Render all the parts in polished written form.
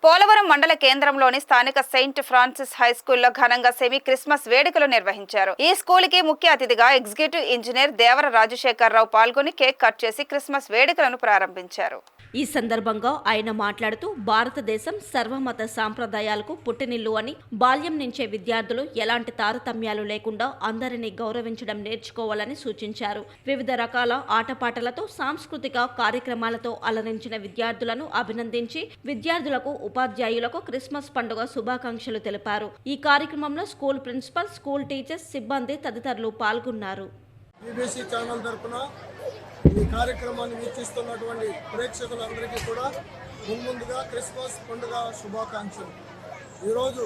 పోలవరం మండల కేంద్రంలోని స్థానిక సెయింట్ ఫ్రాన్సిస్ హై స్కూల్లో ఘనంగా సెమీ క్రిస్మస్ వేడుకలు నిర్వహించారు. ఈ స్కూలుకి ముఖ్య అతిథిగా ఎగ్జిక్యూటివ్ ఇంజనీర్ దేవర రాజశేఖరరావు పాల్గొని కేక్ కట్ చేసి క్రిస్మస్ వేడుకలను ప్రారంభించారు. ఈ సందర్భంగా ఆయన మాట్లాడుతూ భారతదేశం సర్వమత సాంప్రదాయాలకు పుట్టినిల్లు అని, బాల్యం నుంచే విద్యార్థులు ఎలాంటి తారతమ్యాలు లేకుండా అందరినీ గౌరవించడం నేర్చుకోవాలని సూచించారు. వివిధ రకాల ఆటపాటలతో సాంస్కృతిక కార్యక్రమాలతో అలరించిన విద్యార్థులను అభినందించి విద్యార్థులకు ఉపాధ్యాయులకు క్రిస్మస్ పండుగ శుభాకాంక్షలు తెలిపారు. ఈ కార్యక్రమంలో స్కూల్ ప్రిన్సిపల్, స్కూల్ టీచర్స్, సిబ్బంది తదితరులు పాల్గొన్నారు. ఈ కార్యక్రమాన్ని వీక్షిస్తున్నటువంటి ప్రేక్షకులందరికీ కూడా ముందుగా క్రిస్మస్ పండుగ శుభాకాంక్షలు. ఈరోజు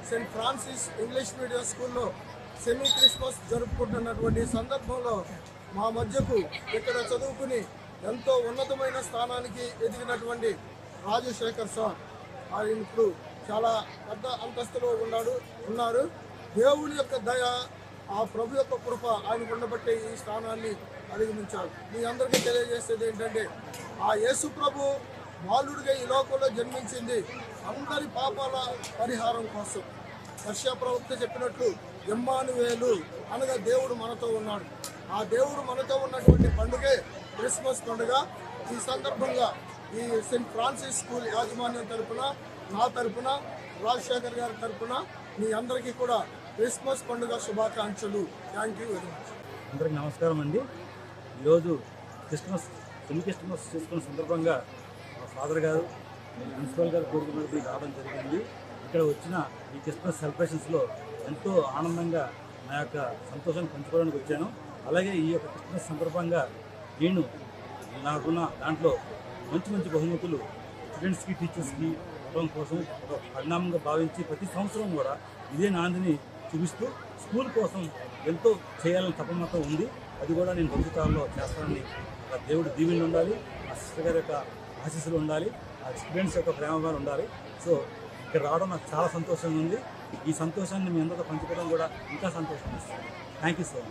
సెయింట్ ఫ్రాన్సిస్ ఇంగ్లీష్ మీడియం స్కూల్లో సెమీ క్రిస్మస్ జరుపుకుంటున్నటువంటి సందర్భంలో మా మధ్యకు ఇక్కడ చదువుకుని ఎంతో ఉన్నతమైన స్థానానికి ఎదిగినటువంటి రాజశేఖర్ సార్ ఆయన ఇప్పుడు చాలా పెద్ద అంతస్తులో ఉన్నారు. దేవుని యొక్క దయ, ఆ ప్రభు యొక్క కృప ఆయనకు ఉండబట్టే ఈ స్థానాన్ని అధిగమించారు. మీ అందరికీ తెలియజేసేది ఏంటంటే, ఆ యేసు ప్రభు బాలుడిగా ఈ లోకంలో జన్మించింది అందరి పాపాల పరిహారం కోసం. యెషయా ప్రవక్త చెప్పినట్లు ఇమ్మానుయేలు అనగా దేవుడు మనతో ఉన్నాడు. ఆ దేవుడు మనతో ఉన్నటువంటి పండుగే క్రిస్మస్ పండుగ. ఈ సందర్భంగా ఈ సెయింట్ ఫ్రాన్సిస్ స్కూల్ యాజమాన్యం తరఫున, నా తరఫున, రాజశేఖర్ గారి తరఫున మీ అందరికీ కూడా క్రిస్మస్ పండుగ శుభాకాంక్షలు. Thank you very much. అందరికీ నమస్కారం అండి. ఈరోజు సెమీ క్రిస్మస్ చేసుకున్న సందర్భంగా మా ఫాదర్ గారు, ప్రిన్సిపల్ గారు కోరుకున్నది రావడం జరిగింది. ఇక్కడ వచ్చిన ఈ క్రిస్మస్ సెలబ్రేషన్స్లో ఎంతో ఆనందంగా నా యొక్క సంతోషాన్ని పంచుకోవడానికి వచ్చాను. అలాగే ఈ యొక్క క్రిస్మస్ సందర్భంగా నేను నాకున్న దాంట్లో మంచి బహుమతులు స్టూడెంట్స్కి, టీచర్స్కి ఇవ్వడం కోసం ఒక పరిణామంగా భావించి ప్రతి సంవత్సరం కూడా ఇదే నాందిని చూపిస్తూ స్కూల్ కోసం ఎంతో చేయాలని తపనతో ఉంది. అది కూడా నేను భవిష్యత్తులో చేస్తానని దేవుడు దీవెనలు ఉండాలి, ఆ సిస్టర్ గారి యొక్క ఆశీస్సులు ఉండాలి, ఆ స్టూడెంట్స్ యొక్క ప్రేమగా ఉండాలి. సో ఇక్కడ రావడం నాకు చాలా సంతోషంగా ఉంది. ఈ సంతోషాన్ని మీ అందరితో పంచుకోవడం కూడా ఇంకా సంతోషం ఇస్తుంది. Thank you so much.